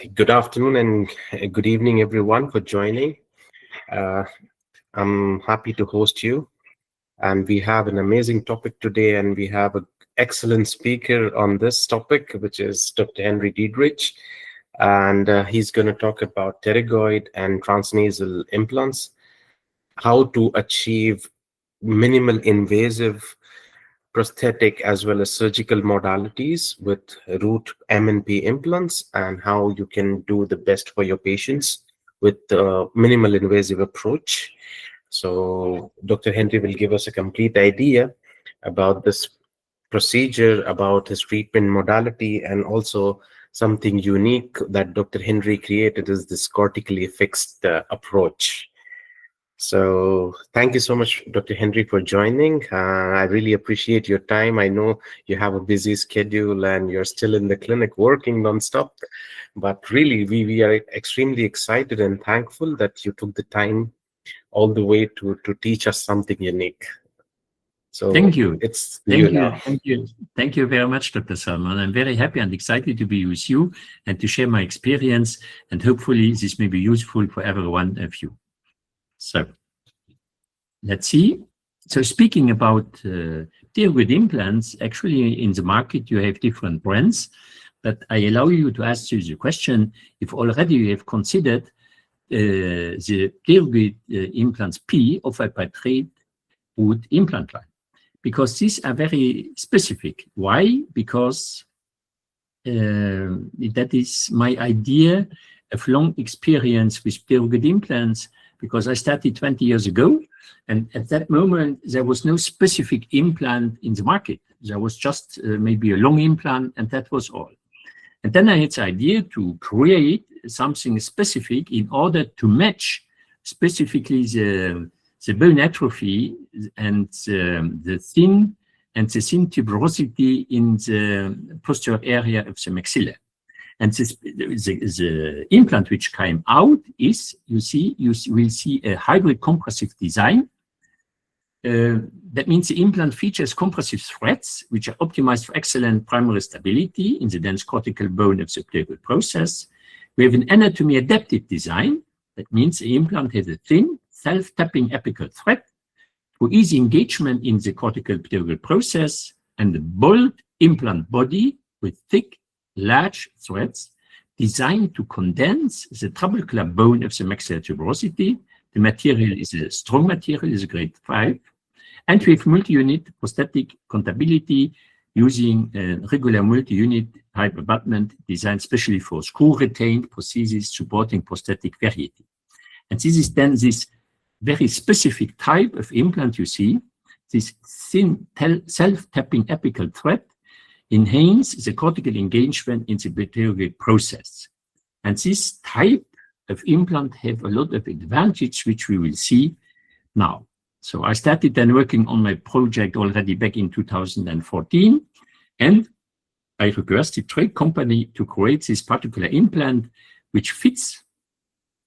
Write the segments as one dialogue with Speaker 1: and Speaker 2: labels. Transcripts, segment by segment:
Speaker 1: Good afternoon and good evening, everyone, for joining. Uh, I'm happy to host you, and we have an amazing topic today, and we have an excellent speaker on this topic, which is Dr. Henry Diedrich, and he's going to talk about pterygoid and transnasal implants, how to achieve minimal invasive prosthetic as well as surgical modalities with root M&P implants, and how you can do the best for your patients with minimal invasive approach. So Dr. Henry will give us a complete idea about this procedure, about his treatment modality, and also something unique that Dr. Henry created is this cortically fixed approach. So thank you so much, Dr. Henry, for joining. I really appreciate your time. I know you have a busy schedule and you're still in the clinic working nonstop, but really we are extremely excited and thankful that you took the time all the way to teach us something unique. So
Speaker 2: thank you.
Speaker 1: It's
Speaker 2: thank
Speaker 1: you
Speaker 2: you.
Speaker 1: now.
Speaker 2: Thank you. Thank you very much, Dr. Salman. I'm very happy and excited to be with you and to share my experience, and hopefully this may be useful for every one of you. So let's see. So speaking about pterygoid implants, actually in the market you have different brands, but I allow you to ask you the question if already you have considered the pterygoid implants P offered by Pterygoid implant line, because these are very specific. Why? Because that is my idea of long experience with pterygoid implants, because I started 20 years ago, and at that moment there was no specific implant in the market. There was just maybe a long implant, and that was all. And then I had the idea to create something specific in order to match specifically the bone atrophy and the thin tuberosity in the posterior area of the maxilla. And the implant which came out is, you will see a hybrid compressive design. That means the implant features compressive threads which are optimized for excellent primary stability in the dense cortical bone of the pterygoid process. We have an anatomy adapted design. That means the implant has a thin, self-tapping apical thread for easy engagement in the cortical pterygoid process, and the bold implant body with thick, large threads designed to condense the trabecular bone of the maxillary tuberosity. The material is a strong material, is a grade 5, and we have multi-unit prosthetic compatibility using a regular multi-unit type abutment designed specially for screw-retained prosthesis supporting prosthetic variety. And this is then this very specific type of implant you see, this thin self-tapping apical thread enhance the cortical engagement in the pterygoid process. And this type of implant have a lot of advantages, which we will see now. So I started then working on my project already back in 2014, and I requested trade company to create this particular implant, which fits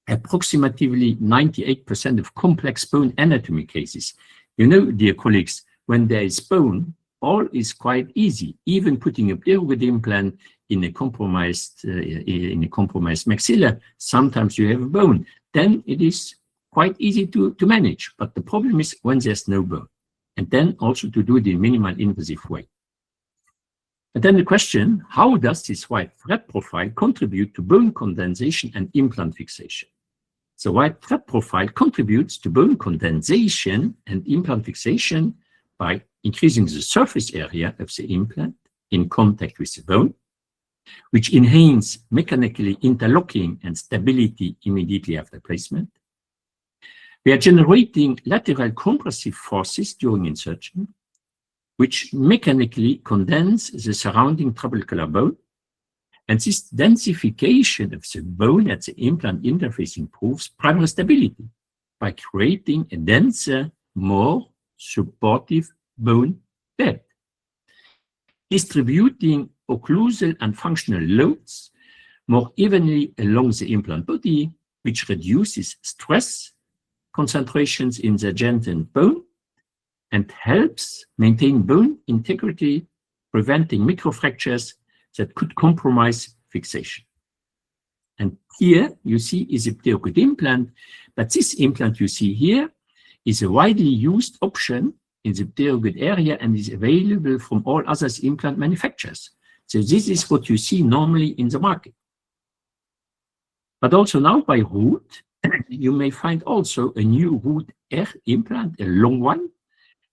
Speaker 2: approximately 98% of complex bone anatomy cases. You know, dear colleagues, when there is bone, all is quite easy. Even putting a pterygoid implant in a compromised maxilla, sometimes you have a bone. Then it is quite easy to manage. But the problem is when there's no bone, and then also to do it in minimal invasive way. And then the question, how does this wide thread profile contribute to bone condensation and implant fixation? The wide thread profile contributes to bone condensation and implant fixation by increasing the surface area of the implant in contact with the bone, which enhance mechanically interlocking and stability immediately after placement. We are generating lateral compressive forces during insertion, which mechanically condense the surrounding trabecular bone. And this densification of the bone at the implant interface improves primary stability by creating a denser, more supportive bone bed, distributing occlusal and functional loads more evenly along the implant body, which reduces stress concentrations in the adjacent bone and helps maintain bone integrity, preventing microfractures that could compromise fixation. And here you see is a pterygoid implant, but this implant you see here is a widely used option in the pterygoid area and is available from all other implant manufacturers. So this is what you see normally in the market. But also now by route, you may find also a new route R implant, a long one,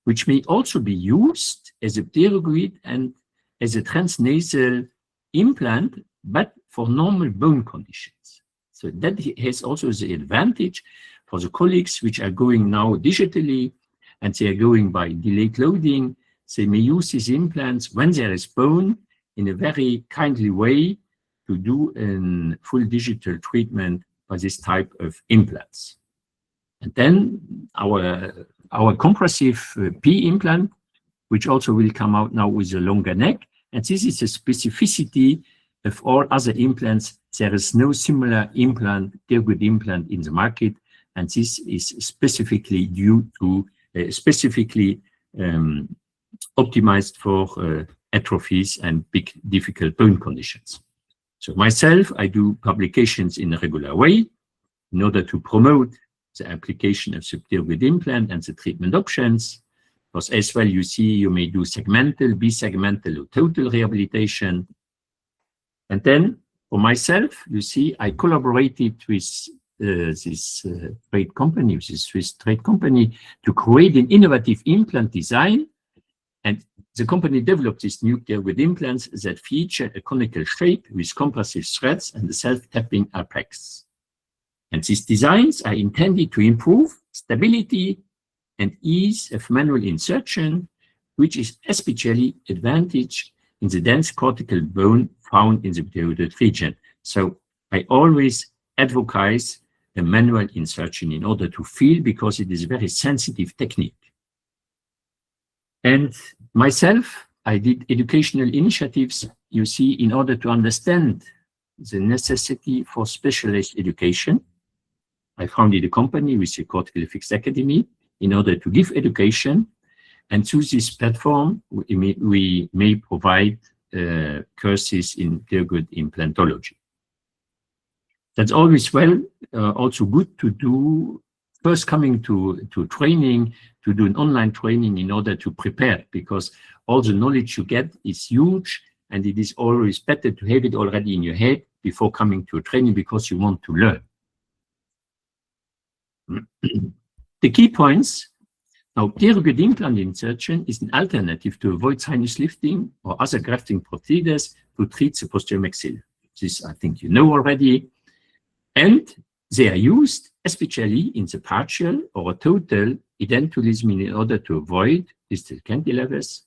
Speaker 2: which may also be used as a pterygoid and as a transnasal implant, but for normal bone conditions. So that has also the advantage for the colleagues which are going now digitally and they are going by delayed loading. They may use these implants when there is bone in a very kindly way to do a full digital treatment by this type of implants. And then our compressive P implant, which also will come out now with a longer neck. And this is a specificity of all other implants. There is no similar implant, pterygoid implant in the market. And this is specifically due to, optimized for atrophies and big difficult bone conditions. So myself, I do publications in a regular way in order to promote the application of the pterygoid implant and the treatment options. Because as well, you see, you may do segmental, bisegmental, or total rehabilitation. And then for myself, you see, I collaborated with this trade company, which is Swiss trade company, to create an innovative implant design. And the company developed these new pterygoid implants that feature a conical shape with compressive threads and the self-tapping apex. And these designs are intended to improve stability and ease of manual insertion, which is especially advantage in the dense cortical bone found in the pterygoid region. So I always advocate a manual insertion in order to feel, because it is a very sensitive technique. And myself, I did educational initiatives, you see, in order to understand the necessity for specialized education. I founded a company with the Cortical Fixed Academy in order to give education. And through this platform, we may provide courses in pterygoid implantology. That's always well, also good to do, first coming to training, to do an online training in order to prepare, because all the knowledge you get is huge, and it is always better to have it already in your head before coming to a training, because you want to learn. The key points. Now, pterygoid implant insertion is an alternative to avoid sinus lifting or other grafting procedures to treat the posterior maxilla. This, I think you know already. And they are used especially in the partial or total edentulism in order to avoid distal cantilevers.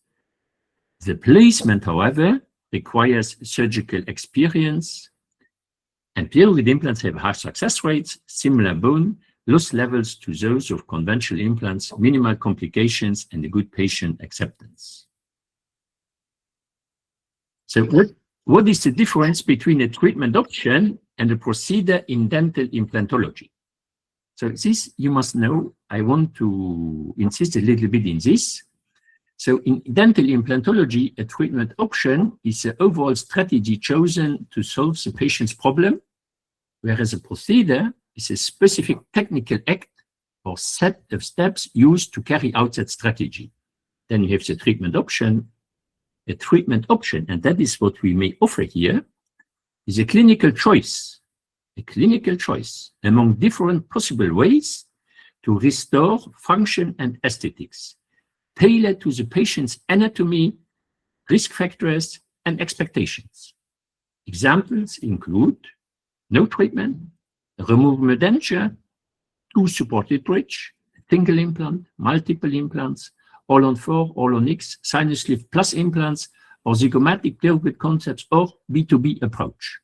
Speaker 2: The placement, however, requires surgical experience, and pterygoid implants have high success rates, similar bone loss levels to those of conventional implants, minimal complications, and a good patient acceptance. So what is the difference between a treatment option and a procedure in dental implantology? So this you must know. I want to insist a little bit in this. So in dental implantology, a treatment option is an overall strategy chosen to solve the patient's problem, whereas a procedure is a specific technical act or set of steps used to carry out that strategy. Then you have the treatment option. A treatment option, and that is what we may offer here, is a clinical choice among different possible ways to restore function and aesthetics, tailored to the patient's anatomy, risk factors, and expectations. Examples include no treatment, removable denture, two supported bridge, single implant, multiple implants, all-on-4, all-on-X, sinus lift plus implants, or zygomatic pterygoid concepts, or B2B approach.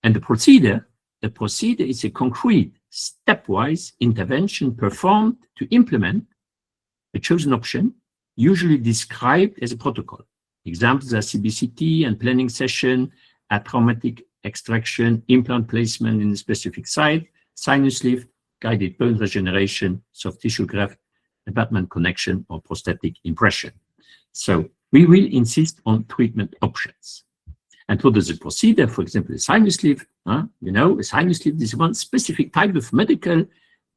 Speaker 2: And the procedure is a concrete, stepwise intervention performed to implement a chosen option, usually described as a protocol. Examples are CBCT and planning session, atraumatic extraction, implant placement in a specific site, sinus lift, guided bone regeneration, soft tissue graft, abutment connection, or prosthetic impression. So we will insist on treatment options. And what is the procedure? For example, a sinus lift You know, a sinus lift is one specific type of medical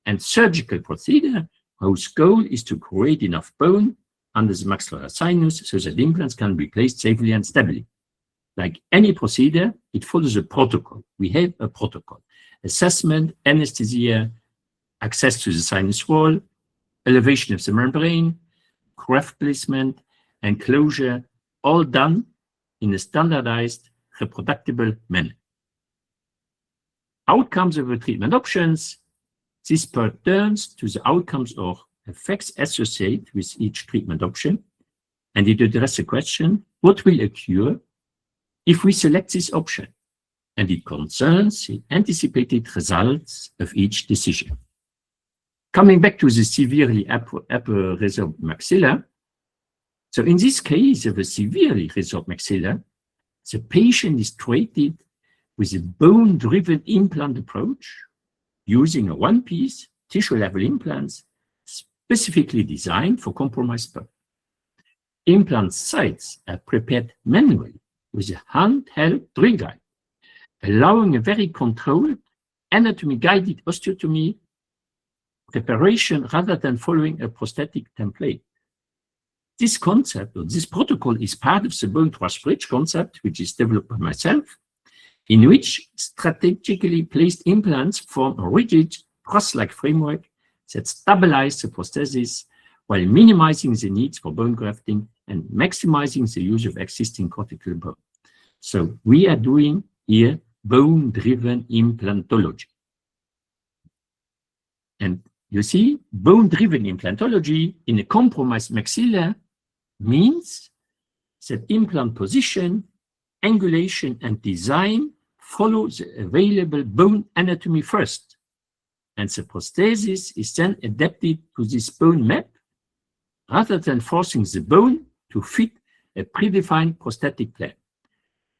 Speaker 2: and surgical procedure whose goal is to create enough bone under the maxillary sinus so that implants can be placed safely and stably. Like any procedure, it follows a protocol. We have a protocol: assessment, anesthesia, access to the sinus wall, elevation of the membrane, graft placement, and closure, all done in a standardized, reproducible manner. Outcomes of the treatment options. This pertains to the outcomes or effects associated with each treatment option, and it addresses the question, what will occur if we select this option? And it concerns the anticipated results of each decision. Coming back to the severely resorbed maxilla, so in this case of a severely resorbed maxilla, the patient is treated with a bone-driven implant approach using a one-piece tissue-level implants specifically designed for compromised bone. Implant sites are prepared manually with a handheld drill guide, allowing a very controlled anatomy-guided osteotomy preparation rather than following a prosthetic template. This concept, or this protocol, is part of the bone truss bridge concept, which is developed by myself, in which strategically placed implants form a rigid truss-like framework that stabilize the prosthesis while minimizing the needs for bone grafting and maximizing the use of existing cortical bone. So we are doing here bone-driven implantology. And you see, bone-driven implantology in a compromised maxilla means that implant position, angulation, and design follow the available bone anatomy first, and the prosthesis is then adapted to this bone map rather than forcing the bone to fit a predefined prosthetic plan.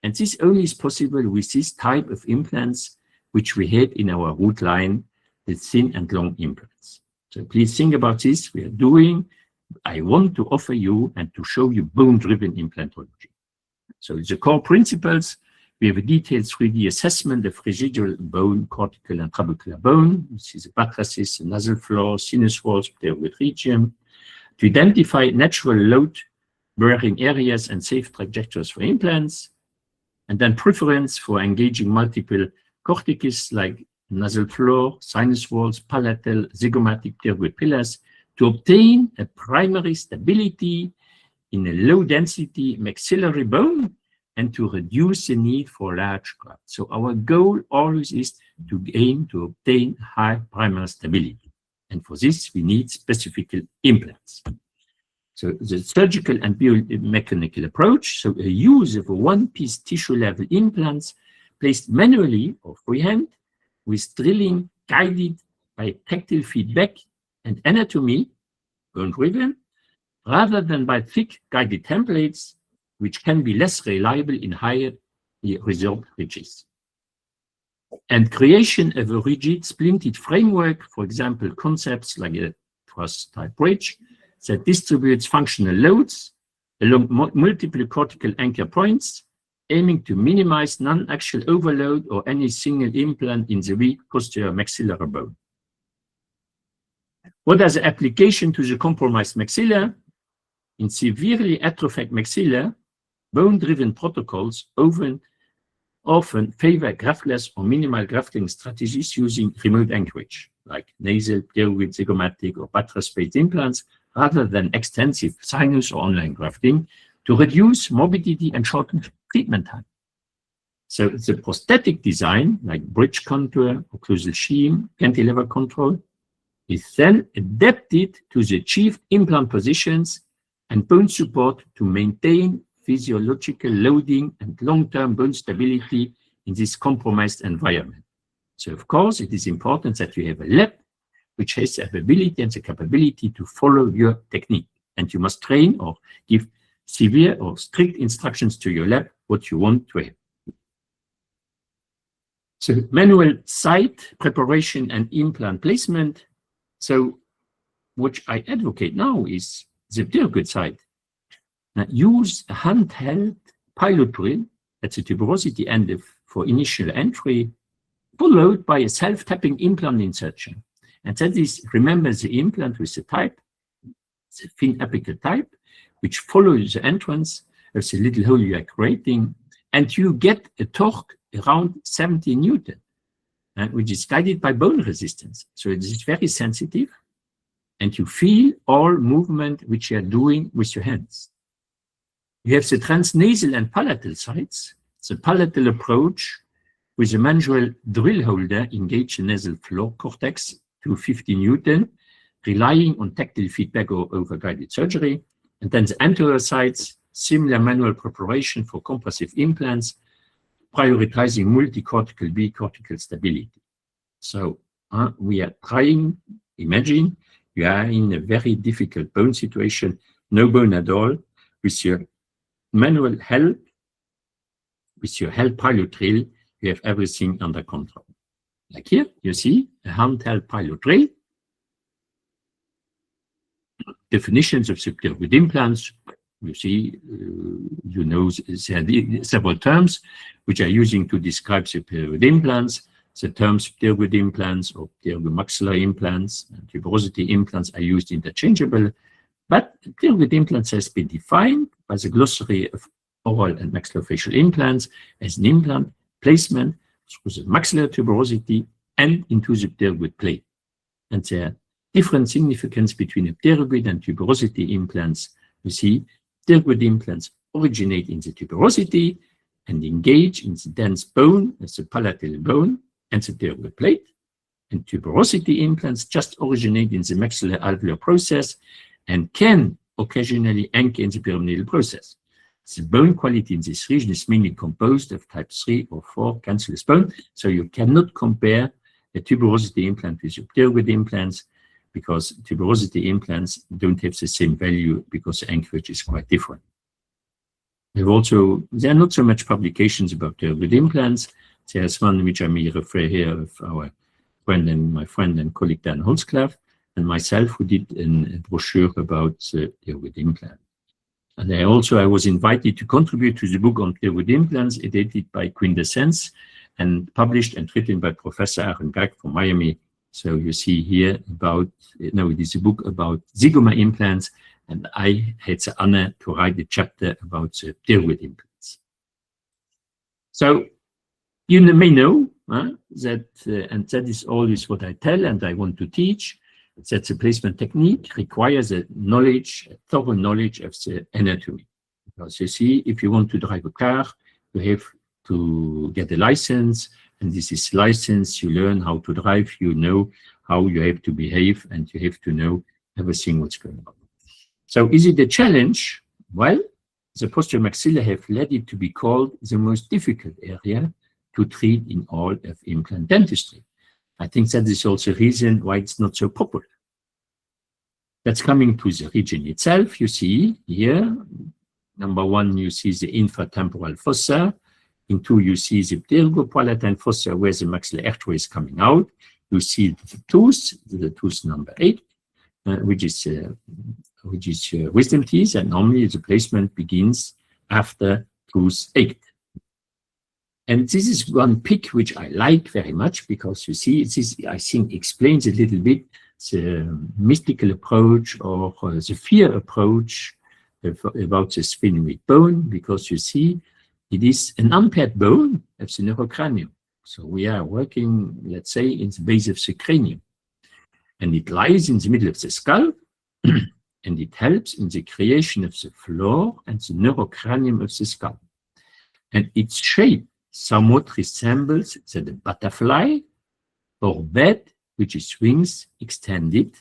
Speaker 2: And this only is possible with this type of implants which we had in our root line, the thin and long implants. So please think about this. We are doing, I want to offer you and to show you bone-driven implantology. So the core principles, we have a detailed 3D assessment of residual bone, cortical and trabecular bone. This is the buttresses, the nasal floor, sinus walls, pterygoid region, to identify natural load-bearing areas and safe trajectories for implants, and then preference for engaging multiple cortices like nasal floor, sinus walls, palatal, zygomatic pterygoid pillars to obtain a primary stability in a low-density maxillary bone and to reduce the need for large grafts. So our goal always is to aim to obtain high primary stability. And for this, we need specific implants. So the surgical and biomechanical approach, so a use of a one-piece tissue-level implants placed manually or freehand with drilling guided by tactile feedback and anatomy, bone-driven, rather than by thick guided templates, which can be less reliable in higher resorbed ridges. And creation of a rigid splinted framework, for example, concepts like a truss-type bridge that distributes functional loads along multiple cortical anchor points, aiming to minimize non-axial overload or any single implant in the weak posterior maxillary bone. What are the applications to the compromised maxilla? In severely atrophied maxilla, bone-driven protocols often favor graftless or minimal grafting strategies using remote anchorage, like nasal, pterygoid, zygomatic, or buttress-based implants, rather than extensive sinus or online grafting to reduce morbidity and shorten treatment time. So the prosthetic design, like bridge contour, occlusal sheen, cantilever control, is then adapted to the achieved implant positions and bone support to maintain physiological loading and long-term bone stability in this compromised environment. So, of course, it is important that you have a lab which has the ability and the capability to follow your technique. And you must train or give severe or strict instructions to your lab what you want to have. So, manual site preparation and implant placement. So, what I advocate now is the pterygoid site. Now, use a handheld pilot drill at the tuberosity end for initial entry followed by a self-tapping implant insertion. And that is, remember the implant with the type, the thin apical type, which follows the entrance of the little hole you are creating, and you get a torque around 70 Newton, which is guided by bone resistance. So it is very sensitive, and you feel all movement which you are doing with your hands. You have the transnasal and palatal sides. The palatal approach with a manual drill holder engage the nasal floor cortex to 50 Newton, relying on tactile feedback or over-guided surgery. And then the anterior sides, similar manual preparation for compressive implants, prioritizing multi-cortical bicortical stability. So we are trying, imagine you are in a very difficult bone situation, no bone at all, with your manual help, with your help pilot drill, you have everything under control. Like here, you see a handheld pilot drill. Definitions of pterygoid implants. You see, you know, there are several terms which are using to describe pterygoid implants. The terms pterygoid implants or pterygomaxillar implants and tuberosity implants are used interchangeable, but pterygoid implants has been defined by the glossary of oral and maxillofacial implants as an implant placement through the maxillary tuberosity and into the pterygoid plate. And there are different significance between a pterygoid and tuberosity implants. You see, pterygoid implants originate in the tuberosity and engage in the dense bone as the palatal bone and the pterygoid plate. And tuberosity implants just originate in the maxilloalveolar process and can occasionally anchor in the pyramidal process. The bone quality in this region is mainly composed of type 3 or 4 cancellous bone, so you cannot compare a tuberosity implant with your pterygoid implants, because tuberosity implants don't have the same value because the anchorage is quite different. There are not so much publications about pterygoid implants. There's one which I may refer here of our friend and my friend and colleague Dan Holzclaff and myself, who did a brochure about pterygoid implant. And I was invited to contribute to the book on pterygoid implants, edited by Quintessence and published and written by Professor Aaron Gregg from Miami. So you see here about, it is a book about zygoma implants, and I had the honor to write a chapter about the pterygoid implants. So you may know that, and that is always what I tell and I want to teach, that the placement technique requires a thorough knowledge of the anatomy. Because you see, if you want to drive a car, you have to get a license, and this is license, you learn how to drive, you know how you have to behave, and you have to know everything what's going on. So is it a challenge? Well, the posterior maxilla have led it to be called the most difficult area to treat in all of implant dentistry. I think that is also a reason why it's not so popular. That's coming to the region itself. You see here, number one, you see the infratemporal fossa. In two, you see the pterygopalatine fossa where the maxillary artery is coming out. You see the tooth number 8, which is wisdom teeth, and normally the placement begins after tooth 8. And this is one pic which I like very much, because you see, this, I think, explains a little bit the mystical approach or the fear approach about the sphenoid bone, because you see, it is an unpaired bone of the neurocranium. So we are working, let's say, in the base of the cranium. And it lies in the middle of the skull, and it helps in the creation of the floor and the neurocranium of the skull. And its shape somewhat resembles the butterfly or bat, which is wings extended,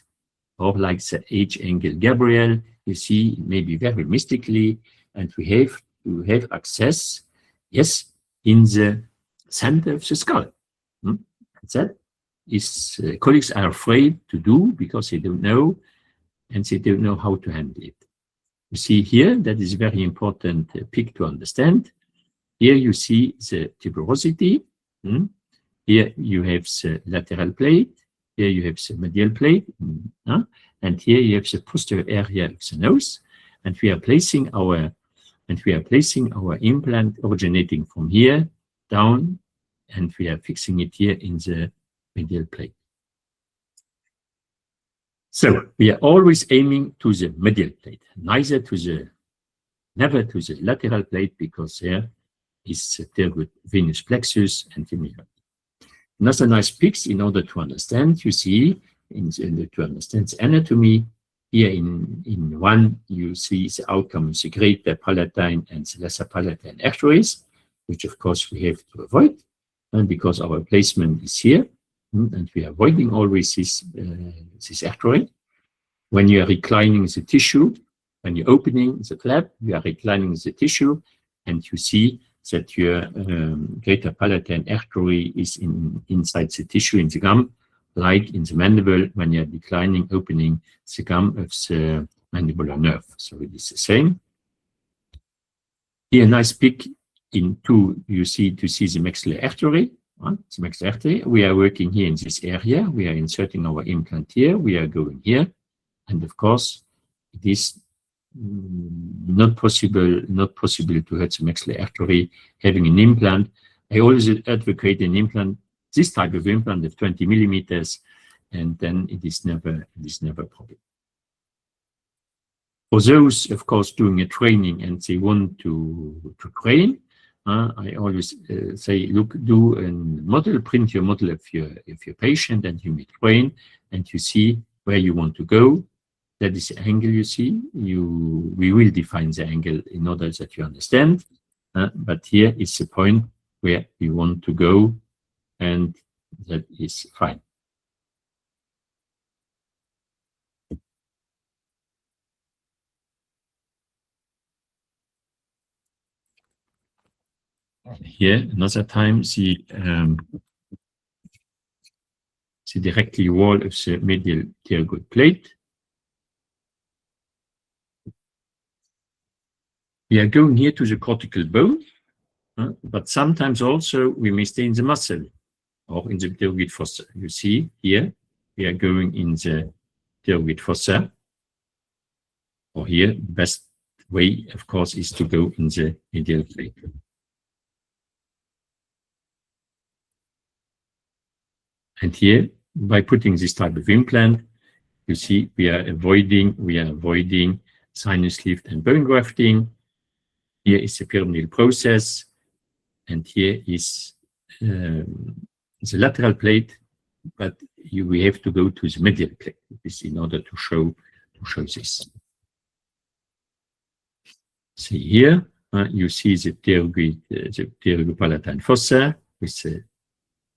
Speaker 2: or like the H-angle Gabriel, you see, maybe very mystically, and we have access, yes, in the center of the skull. That is, colleagues are afraid to do because they don't know, and they don't know how to handle it. You see here, that is a very important pic to understand. Here you see the tuberosity. Here you have the lateral plate. Here you have the medial plate. And here you have the posterior area of the nose. And we are placing our implant originating from here down and we are fixing it here in the medial plate. So we are always aiming to the medial plate, never to the lateral plate, because there is the pterygoid venous plexus and femur. Another nice pics in order to understand, you see, to understand the anatomy, here in one, you see the outcome of the greater palatine and the lesser palatine arteries, which of course we have to avoid, and because our placement is here, and we are avoiding always this artery. When you are reclining the tissue, when you're opening the flap, you are reclining the tissue, and you see that your greater palatine artery is inside the tissue in the gum, like in the mandible when you're declining, opening the gum of the mandibular nerve. So it is the same. Here, a nice pic in two, you see the maxillary artery. The maxillary artery. We are working here in this area. We are inserting our implant here. We are going here. And of course, it is not possible to hurt the maxillary artery having an implant. I always advocate an implant, this type of implant of 20 millimeters, and then it is never a problem. For those, of course, doing a training and they want to train, I always say, look, do a model, print your model of your patient, and you may train, and you see where you want to go. That is the angle you see. We will define the angle in order that you understand. But here is the point where you want to go, and that is fine. Here, another time, the directly wall of the medial pterygoid plate. We are going here to the cortical bone, but sometimes also we may stay in the muscle or in the pterygoid fossa. You see here, we are going in the pterygoid fossa. Or here, best way, of course, is to go in the medial plate. And here, by putting this type of implant, you see we are avoiding sinus lift and bone grafting. Here is the pyramidal process, and here is the lateral plate, but we have to go to the medial plate. This in order to show this. See here, you see the pterygopalatine fossa with the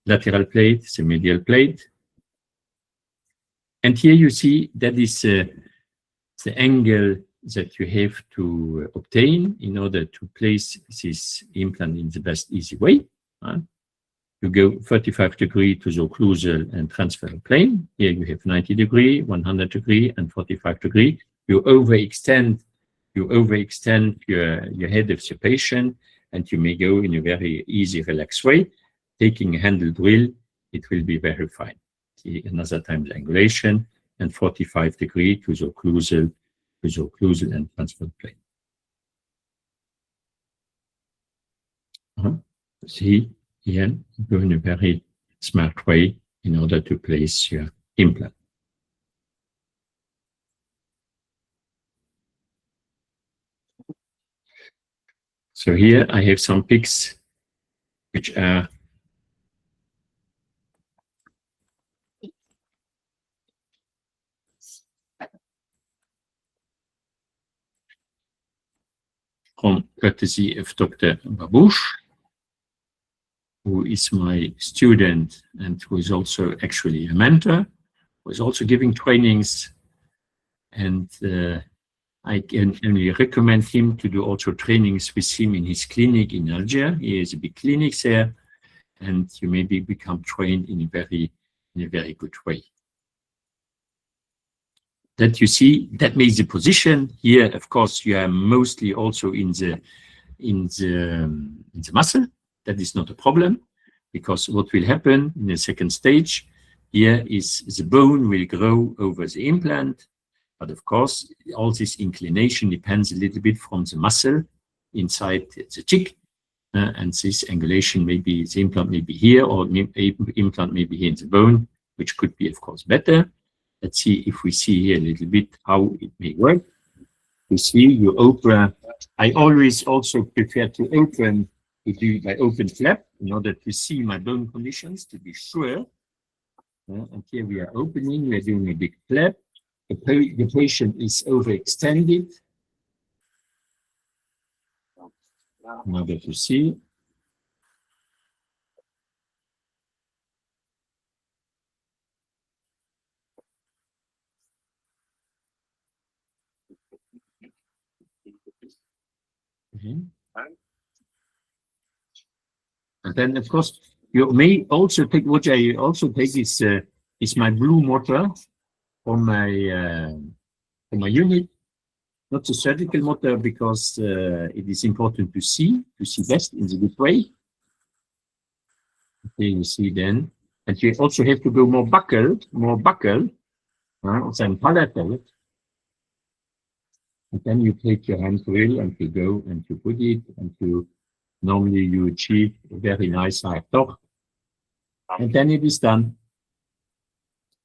Speaker 2: lateral plate, the medial plate. And here you see that is the angle that you have to obtain in order to place this implant in the best easy way. You go 35 degrees to the occlusal and transversal plane. Here you have 90 degrees, 100 degrees, and 45 degrees. You overextend your head of the patient, and you may go in a very easy, relaxed way. Taking a handle drill, it will be very fine. See another time the angulation, and 45 degrees to the occlusal and transversal plane. See, here, go in a very smart way in order to place your implant. So here I have some pics which are from courtesy of Dr. Babouche, who is my student and who is also actually a mentor, who is also giving trainings, and I can only recommend him to do also trainings with him in his clinic in Algiers. He has a big clinic there, and you maybe become trained in a very good way. That you see, that makes the position here. Of course, you are mostly also in the muscle. That is not a problem, because what will happen in the second stage here is the bone will grow over the implant. But of course, all this inclination depends a little bit from the muscle inside the cheek. and this angulation maybe the implant may be here, or implant may be here in the bone, which could be, of course, better. Let's see if we see here a little bit how it may work. You see, you open. I always also prefer to open, to do my open flap in order to see my bone conditions, to be sure. And here we are opening, we are doing a big flap. The patient is overextended. In order to see. And then, of course, you may also take, what I also take is my blue motor from my unit, not the surgical motor, because it is important to see best in the good way. Okay, you see then, and you also have to go more buckled, than palatal. And then you take your hand wheel and you go and you put it, and you normally you achieve a very nice high torque. And then it is done.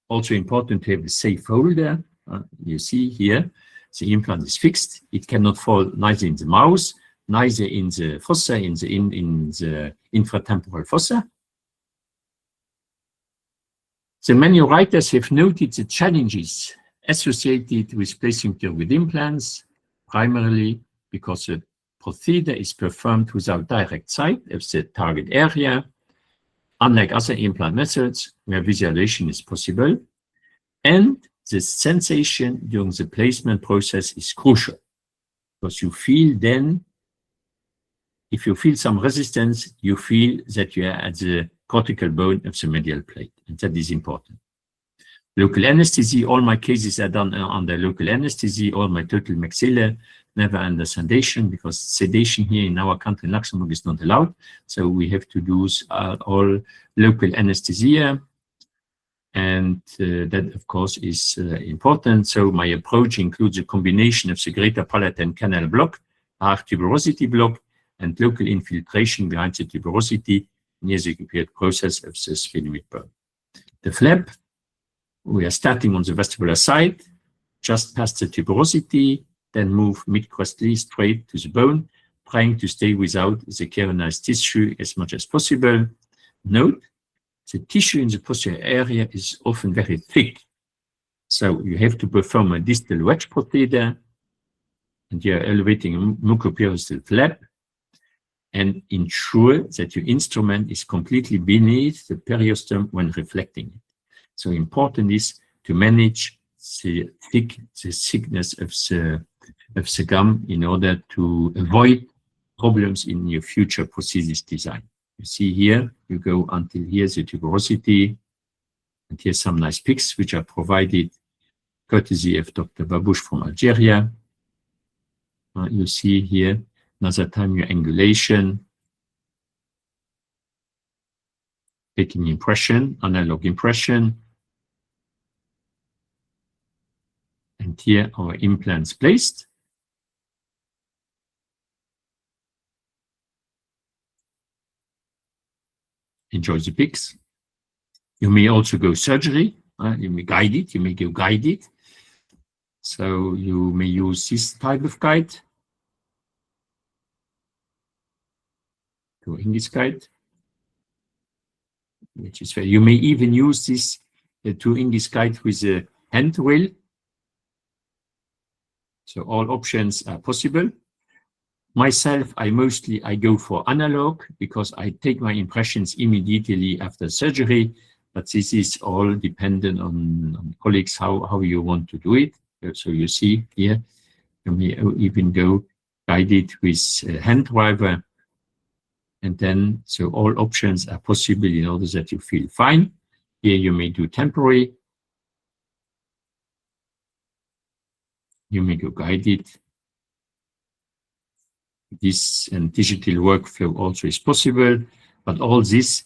Speaker 2: Also important to have a safe holder. You see here, the implant is fixed. It cannot fall neither in the mouth, neither in the fossa, in the infratemporal fossa. So many writers have noted the challenges associated with placing pterygoid implants, primarily because the procedure is performed without direct sight of the target area, unlike other implant methods where visualization is possible, and the sensation during the placement process is crucial, because you feel then, if you feel some resistance, you feel that you are at the cortical bone of the medial plate, and that is important. Local anesthesia, all my cases are done under local anesthesia, all my total maxilla, never under sedation, because sedation here in our country, in Luxembourg, is not allowed. So we have to do all local anesthesia. And that, of course, is important. So my approach includes a combination of the greater palatal canal block, arch tuberosity block, and local infiltration behind the tuberosity near the period process of the sphenoid bone. The flap, we are starting on the vestibular side, just past the tuberosity, then move mid-costally straight to the bone, trying to stay without the cavernous tissue as much as possible. Note, the tissue in the posterior area is often very thick. So you have to perform a distal wedge procedure, and you are elevating a mucoperiosteal flap, and ensure that your instrument is completely beneath the periosteum when reflecting it. So important is to manage the thickness of the gum in order to avoid problems in your future prosthesis design. You see here, you go until here the tuberosity, and here's some nice pics which are provided courtesy of Dr. Babouche from Algeria. You see here another time your angulation, taking impression, analog impression, and here our implants placed. Enjoy the pics. You may also go surgery. You may guide it. You may go guided. So you may use this type of guide. To English guide, which is fair. You may even use this to English guide with a hand rail. So all options are possible. Myself, I go for analog because I take my impressions immediately after surgery, but this is all dependent on colleagues, how you want to do it. So you see here, you may even go guided with a hand driver. And then, so all options are possible in order that you feel fine. Here you may do temporary. You may go guided. This and digital workflow also is possible, but all these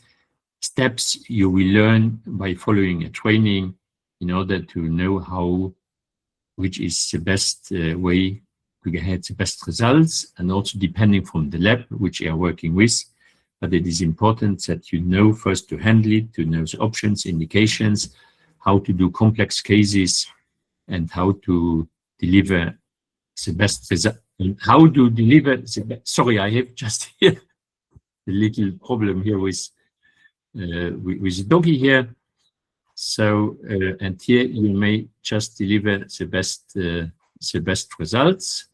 Speaker 2: steps you will learn by following a training in order to know which is the best way to get the best results, and also depending from the lab which you are working with. But it is important that you know first to handle it, to know the options, indications, how to do complex cases, and how to deliver the best result. How to deliver the best. Sorry, I have just here a little problem here with the doggy here. So, and here you may just deliver the best results.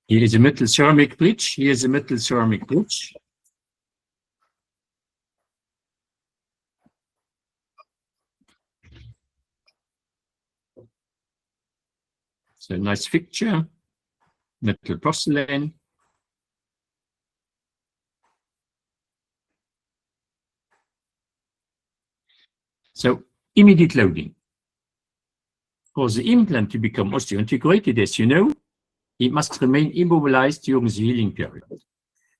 Speaker 2: Here is a metal ceramic bridge. Here is a metal ceramic bridge. So nice picture, metal porcelain. So immediate loading. For the implant to become osseointegrated, as you know, it must remain immobilized during the healing period.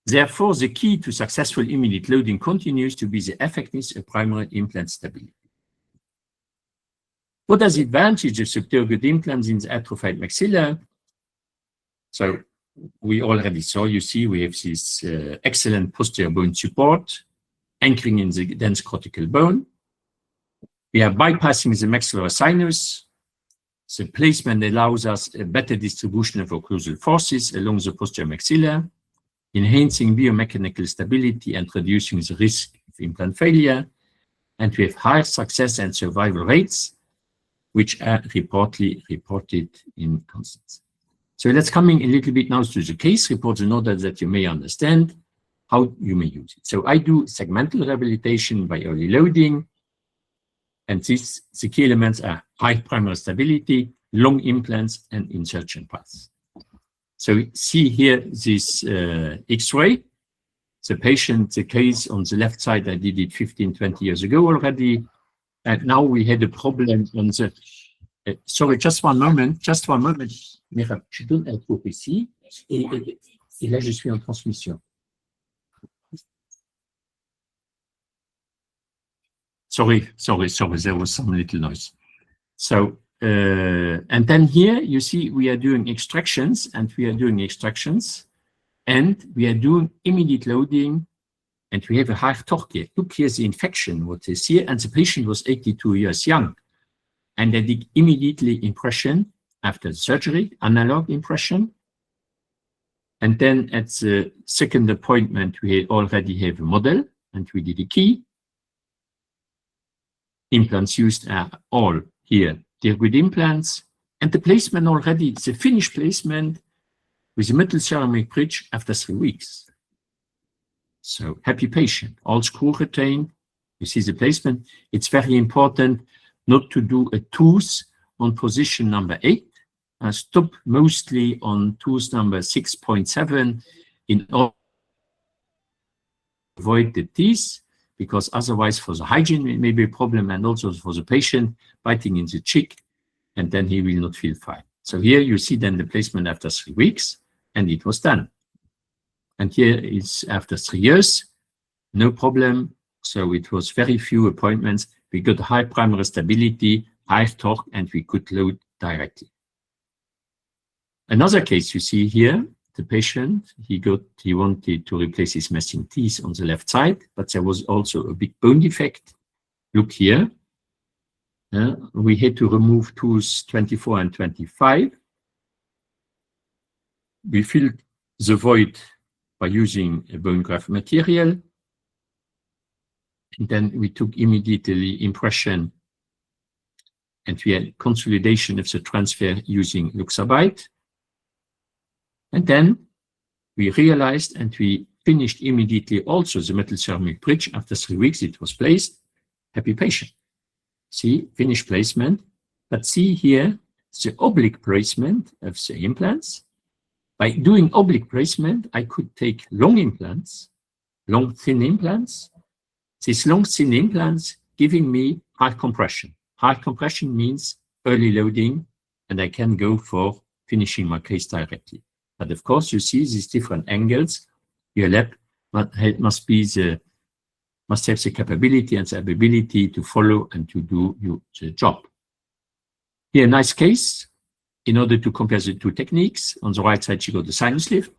Speaker 2: Therefore, the key to successful immediate loading continues to be the effectiveness of primary implant stability. What are the advantages of pterygoid implants in the atrophied maxilla? So we already saw, you see, we have this excellent posterior bone support, anchoring in the dense cortical bone. We are bypassing the maxillary sinus. The placement allows us a better distribution of occlusal forces along the posterior maxilla, enhancing biomechanical stability and reducing the risk of implant failure. And we have higher success and survival rates, which are reported in constants. So let's come in a little bit now to the case report in order that you may understand how you may use it. So I do segmental rehabilitation by early loading. And the key elements are high primary stability, long implants, and insertion paths. So see here this X-ray. The patient, the case on the left side, I did it 15, 20 years ago already. And now we had a problem on the... sorry, just one moment. Mira, je donne un cours ici et là, je suis en transmission. Sorry, there was some little noise. So, and then here you see we are doing extractions, and we are doing immediate loading, and we have a high torque here. Look, here's the infection, what is here, and the patient was 82 years young. And I did immediately impression after the surgery, analog impression. And then at the second appointment, we already have a model, and we did a key. Implants used are all here, pterygoid implants, and the placement already, the finished placement with a metal ceramic bridge after 3 weeks. So happy patient, all screw retained. You see the placement. It's very important not to do a tooth on position number 8. Stop mostly on tooth number 6.7 in order to avoid the teeth, because otherwise for the hygiene it may be a problem, and also for the patient biting in the cheek, and then he will not feel fine. So here you see then the placement after 3 weeks, and it was done. And here is after 3 years, no problem. So it was very few appointments. We got high primary stability, high torque, and we could load directly. Another case you see here, the patient, he wanted to replace his missing teeth on the left side, but there was also a big bone defect. Look here. We had to remove tooth 24 and 25. We filled the void by using a bone graft material. And then we took immediately impression, and we had consolidation of the transfer using Luxabite. And then we realized, and we finished immediately also the metal ceramic bridge. After 3 weeks, it was placed. Happy patient. See, finished placement. But see here, the oblique placement of the implants. By doing oblique placement, I could take long implants, long thin implants. These long thin implants giving me high compression. High compression means early loading, and I can go for finishing my case directly. But of course, you see these different angles. Your lab but it must have the capability and the ability to follow and to do the job. Here, a nice case. In order to compare the two techniques, on the right side, she got the sinus lift,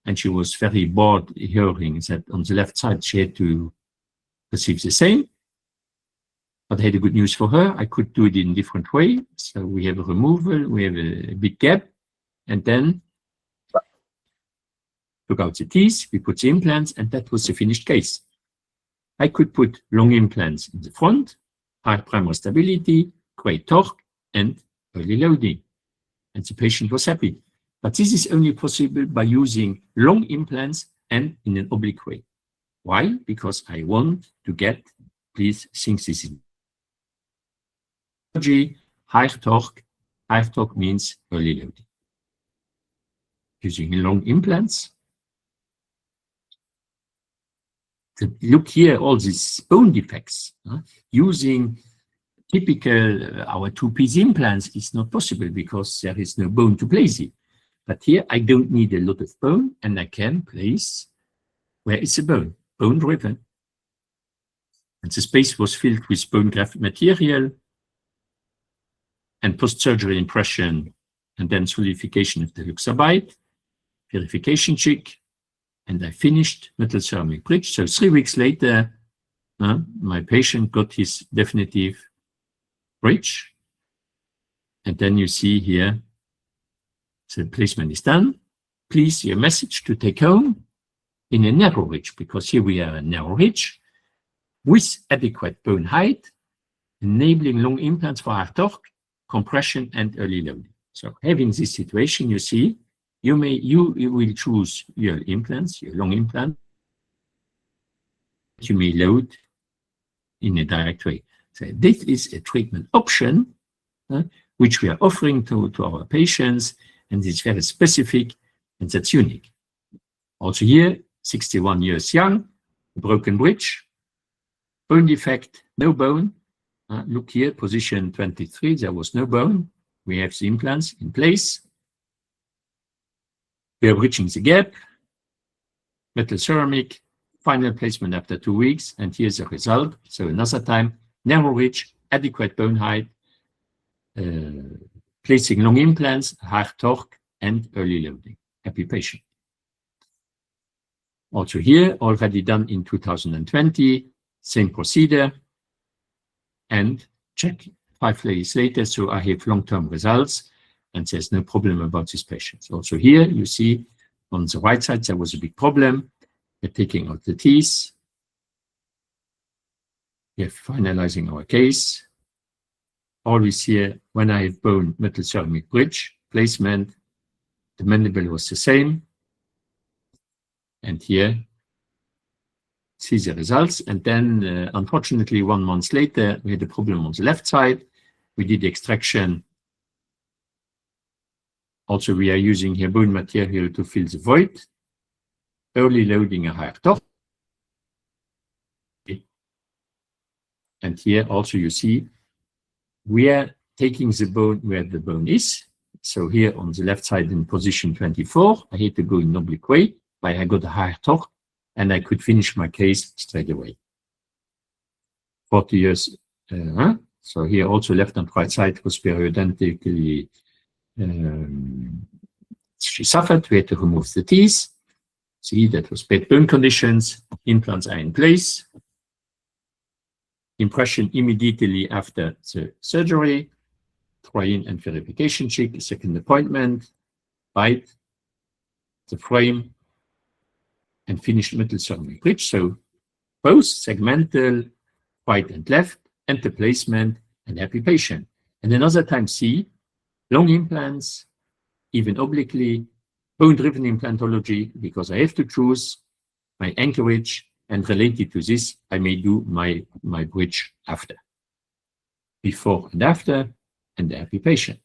Speaker 2: and she was very bored hearing that on the left side, she had to perceive the same. But I had a good news for her. I could do it in a different way. So we have a removal, we have a big gap, and then took out the teeth, we put the implants, and that was the finished case. I could put long implants in the front, high primary stability, great torque, and early loading. And the patient was happy. But this is only possible by using long implants and in an oblique way. Why? Because I want to get, please think this in high torque. High torque means early loading. Using long implants. Look here, all these bone defects. Using typical our two-piece implants is not possible because there is no bone to place it. But here I don't need a lot of bone, and I can place where is the bone? Bone driven. And the space was filled with bone graft material and post-surgery impression, and then solidification of the luxabite, verification check, and I finished metal ceramic bridge. So 3 weeks later, my patient got his definitive bridge. And then you see here, the placement is done. Please, your message to take home in a narrow ridge, because here we are a narrow ridge with adequate bone height, enabling long implants for high torque, compression, and early loading. So having this situation, you see, you will choose your implants, your long implant. You may load in a direct way. So this is a treatment option which we are offering to our patients, and it's very specific, and that's unique. Also here, 61 years young, broken bridge, bone defect, no bone. Look here, position 23, there was no bone. We have the implants in place. We are bridging the gap, metal ceramic, final placement after 2 weeks, and here's the result. So another time, narrow ridge, adequate bone height, placing long implants, high torque, and early loading. Happy patient. Also here, already done in 2020, same procedure, and check 5 days later, so I have long-term results, and there's no problem about these patients. Also here, you see on the right side, there was a big problem. We're taking out the teeth. We're finalizing our case. Always here, when I have bone metal ceramic bridge placement, the mandible was the same. And here, see the results. And then, unfortunately, 1 month later, we had a problem on the left side. We did extraction. Also, we are using here bone material to fill the void. Early loading a higher torque. And here also you see we are taking the bone where the bone is. So here on the left side in position 24, I had to go in oblique way, but I got a higher torque, and I could finish my case straight away. 40 years. So here also left and right side was periodentically she suffered. We had to remove the teeth. See, that was bad bone conditions. Implants are in place. Impression immediately after the surgery. Try-in and verification check. Second appointment. Bite the frame and finished metal ceramic bridge. So both segmental, right and left, and the placement, and happy patient. And another time, see, long implants, even obliquely, bone-driven implantology, because I have to choose my anchorage, and related to this, I may do my bridge after. Before and after, and the happy patient.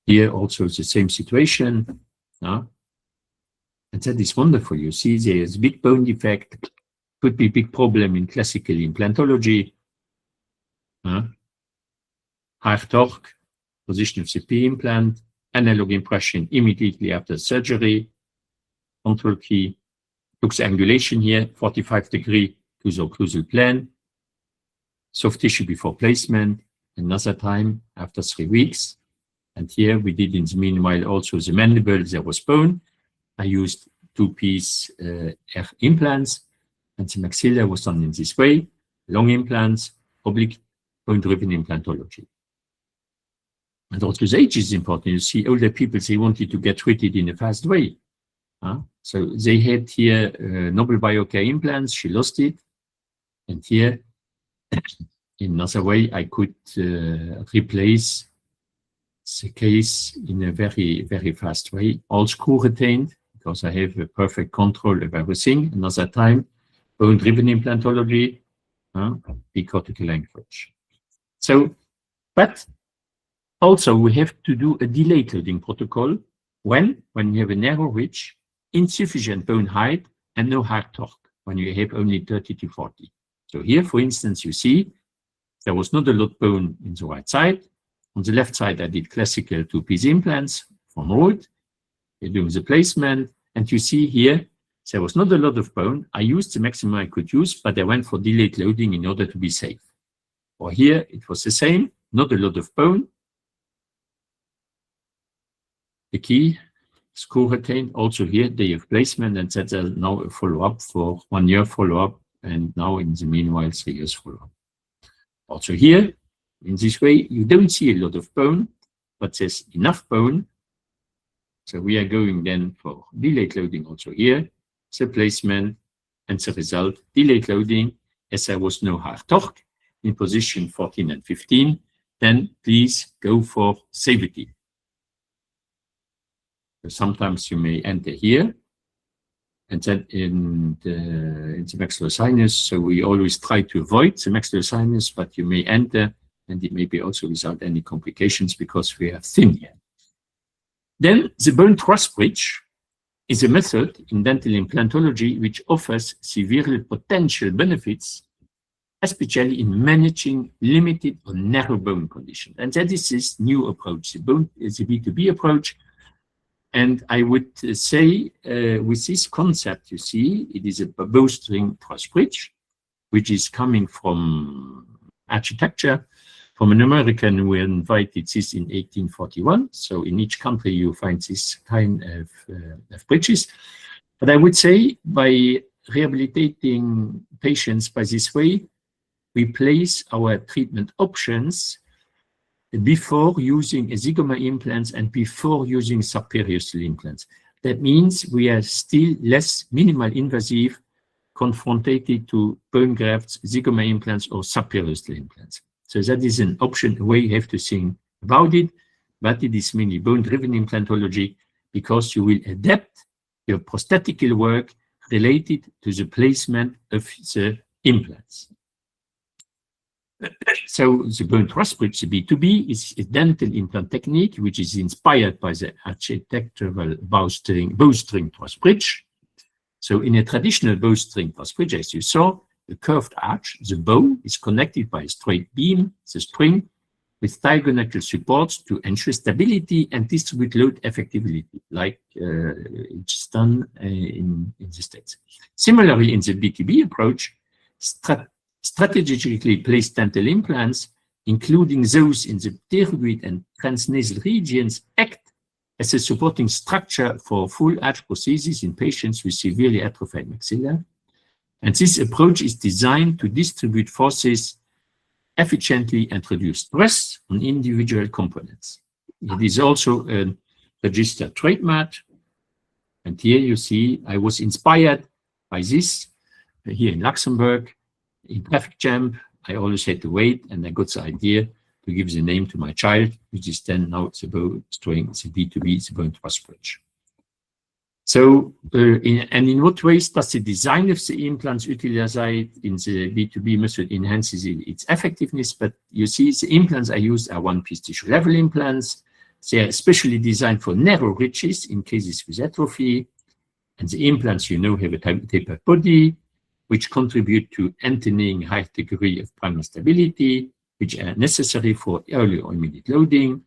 Speaker 2: Here also the same situation. And that is wonderful. You see there is big bone defect, could be big problem in classical implantology. High torque, position of the P implant, analog impression immediately after surgery, control key, Looks angulation here, 45-degree crucial plane, soft tissue before placement, another time after 3 weeks. And here we did in the meanwhile also the mandible, there was bone. I used 2-piece R implants, and the maxilla was done in this way, long implants, oblique bone-driven implantology. And also the age is important. You see older people, they wanted to get treated in a fast way. So they had here Nobel Biocare implants, she lost it. And here, in another way, I could replace the case in a very, very fast way. All screw retained, because I have a perfect control of everything. Another time, bone-driven implantology, cortical language. So, but also we have to do a delayed loading protocol when you have a narrow ridge, insufficient bone height, and no hard torque, when you have only 30 to 40. So here, for instance, you see there was not a lot of bone in the right side. On the left side, I did classical 2-piece implants from root. You're doing the placement, and you see here there was not a lot of bone. I used the maximum I could use, but I went for delayed loading in order to be safe. Or here, it was the same, not a lot of bone. The key, screw retained, also here, day of placement, and that's now a follow-up for 1 year follow-up, and now in the meanwhile, 3 years follow-up. Also here, in this way, you don't see a lot of bone, but there's enough bone. So we are going then for delayed loading also here, the placement, and the result, delayed loading, as there was no hard torque in position 14 and 15, then please go for safety. So sometimes you may enter here, and then in the maxillary sinus, so we always try to avoid the maxillary sinus, but you may enter, and it may be also without any complications because we are thin here. Then the bone truss bridge is a method in dental implantology which offers several potential benefits, especially in managing limited or narrow bone conditions. And that is this new approach, the B2B approach. And I would say with this concept, you see, it is a bowstring truss bridge, which is coming from architecture, from an American who invited this in 1841. So in each country, you find this kind of bridges. But I would say by rehabilitating patients by this way, we place our treatment options before using zygoma implants and before using subperiosteal implants. That means we are still less minimal invasive confronted to bone grafts, zygoma implants, or subperiosteal implants. So that is an option, a way you have to think about it, but it is mainly bone-driven implantology because you will adapt your prosthetical work related to the placement of the implants. So the bone truss bridge, the B2B, is a dental implant technique which is inspired by the architectural bowstring truss bridge. So in a traditional bowstring truss bridge, as you saw, the curved arch, the bow, is connected by a straight beam, the string, with diagonal supports to ensure stability and distribute load effectively, like it's done in the States. Similarly, in the B2B approach, strategically placed dental implants, including those in the pterygoid and transnasal regions, act as a supporting structure for full arch prosthesis in patients with severely atrophied maxilla. And this approach is designed to distribute forces efficiently and reduce stress on individual components. It is also a registered trademark. And here you see I was inspired by this here in Luxembourg. In traffic jam, I always had to wait, and I got the idea to give the name to my child, which is then now the bowstring, the B2B, the bone truss bridge. So, in what ways does the design of the implants utilized in the B2B method enhances its effectiveness? But you see, the implants I use are one-piece tissue level implants. They are specially designed for narrow ridges in cases with atrophy. And the implants, you know, have a tapered body, which contribute to maintaining high degree of primary stability, which are necessary for early or immediate loading.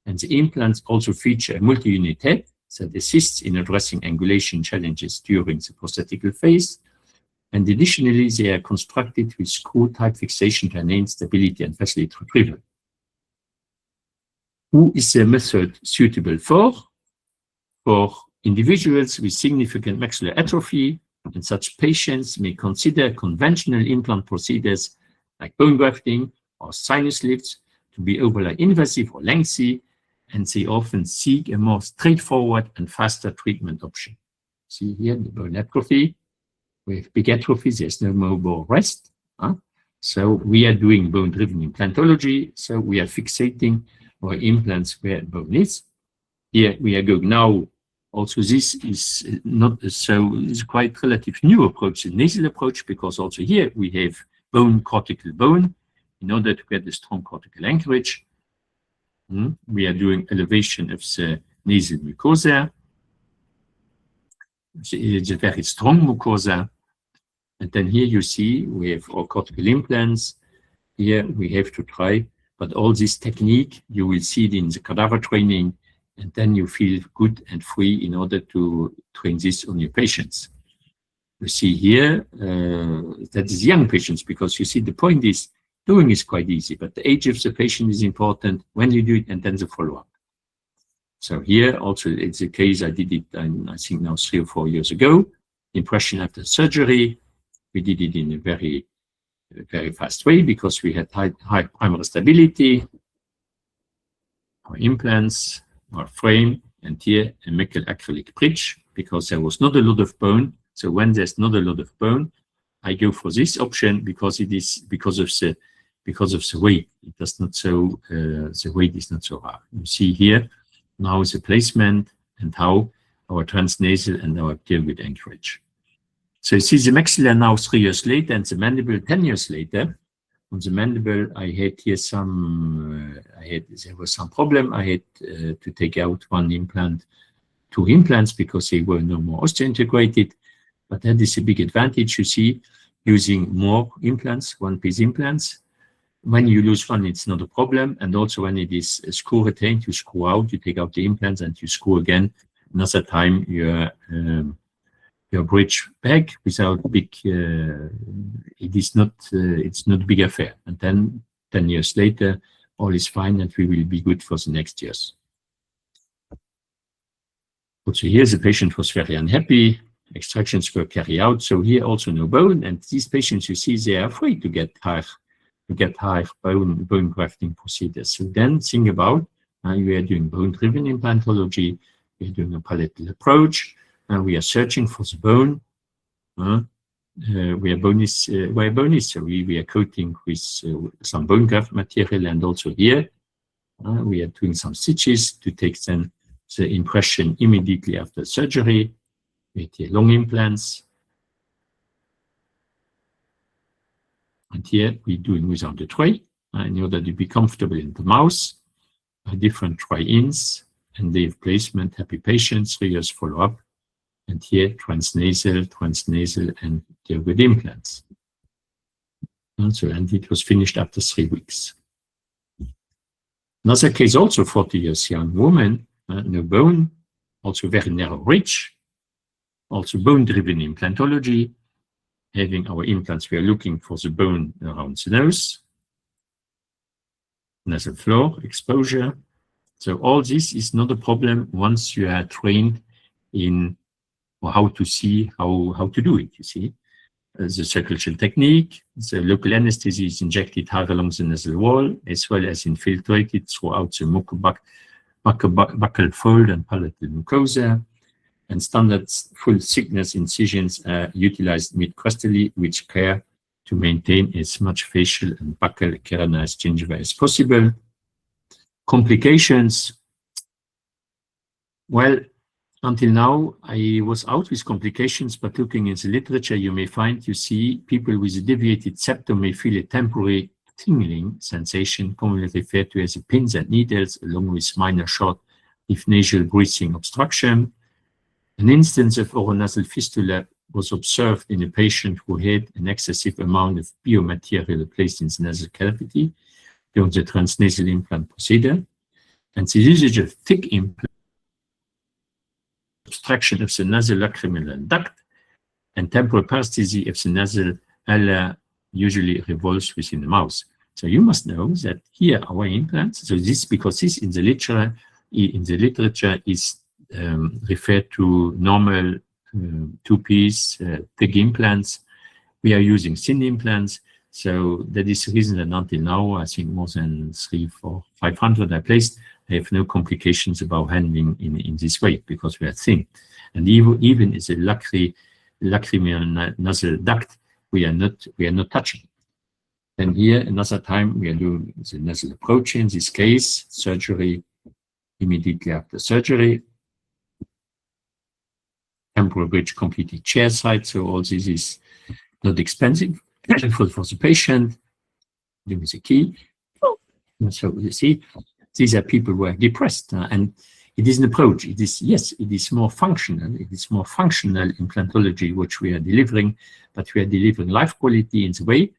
Speaker 2: And the implants also feature a multi-unit head, that assists in addressing angulation challenges during the prosthetical phase. And additionally, they are constructed with screw-type fixation to enhance stability and facilitate retrieval. Who is the method suitable for? For individuals with significant maxillar atrophy, and such patients may consider conventional implant procedures like bone grafting or sinus lifts to be overly invasive or lengthy, and they often seek a more straightforward and faster treatment option. See here the bone atrophy. With big atrophy, there's no more bone rest. So we are doing bone-driven implantology. So we are fixating our implants where bone is. Here we are going now. Also, this is not so, it's quite relative new approach, the nasal approach, because also here we have bone, cortical bone, in order to get the strong cortical anchorage. We are doing elevation of the nasal mucosa. It's a very strong mucosa. And then here you see we have our cortical implants. Here we have to try, but all this technique, you will see it in the cadaver training, and then you feel good and free in order to train this on your patients. You see here, that is young patients, because you see the point is, doing is quite easy, but the age of the patient is important when you do it, and then the follow-up. So here also it's a case, I did it, I think now 3 or 4 years ago, impression after surgery. We did it in a very, very fast way because we had high primary stability, our implants, our frame, and here a metal acrylic bridge, because there was not a lot of bone. So when there's not a lot of bone, I go for this option because it is because of the weight. It does not so the weight is not so hard. You see here now the placement and how our transnasal and our pterygoid anchorage. So you see the maxilla now 3 years later, and the mandible 10 years later. On the mandible, I had here there was some problem. I had to take out 1 implant, 2 implants, because they were no more osseointegrated. But that is a big advantage, you see, using more implants, 1-piece implants. When you lose 1, it's not a problem. And also when it is screw retained, you screw out, you take out the implants and you screw again. Another time, your bridge back without big, it's not a big affair. And then 10 years later, all is fine and we will be good for the next years. Also here, the patient was very unhappy. Extractions were carried out. So here also no bone. And these patients, you see, they are afraid to get high bone grafting procedures. So then think about, you are doing bone-driven implantology, we are doing a palatal approach, and we are searching for the bone, where bone is. So we are coating with some bone graft material, and also here we are doing some stitches to take then the impression immediately after surgery. With here long implants, and here we're doing without the tray in order to be comfortable in the mouth. Different try-ins and the placement. Happy patients, 3 years follow-up. And here, transnasal, and pterygoid implants. And it was finished after 3 weeks. Another case, also 40 years young woman, no bone, also very narrow ridge, also bone-driven implantology. Having our implants, we are looking for the bone around the nose, nasal floor exposure. So all this is not a problem once you are trained in or how to see how to do it, you see. The circulation technique, the local anesthesia is injected hard along the nasal wall, as well as infiltrated throughout the buccal fold and palatal mucosa. And standard full thickness incisions are utilized mid-costally, which care to maintain as much facial and buccal keratinized gingiva as possible. Complications. Well, until now, I was out with complications, but looking in the literature, you see people with a deviated septum may feel a temporary tingling sensation, commonly referred to as pins and needles, along with minor short if nasal breathing obstruction. An instance of oronasal fistula was observed in a patient who had an excessive amount of biomaterial placed in the nasal cavity during the transnasal implant procedure. And the usage of thick implants obstruction of the nasolacrimal duct, and temporal paresthesia of the nasal ala usually revolves within the mouth. So you must know that here our implants, so this, because this in the literature is referred to normal two-piece thick implants. We are using thin implants. So that is the reason that until now, I think more than 300, 400, 500 I placed, I have no complications about handling in this way because we are thin. And even is a lacrimal nasal duct, we are not touching. And here another time we are doing the nasal approach. In this case, surgery immediately after surgery. Temporal bridge completely chairside, so all this is not expensive for the patient. Give me the key. So you see, these are people who are depressed, and it is an approach. It is more functional. It is more functional implantology which we are delivering, but we are delivering life quality in the way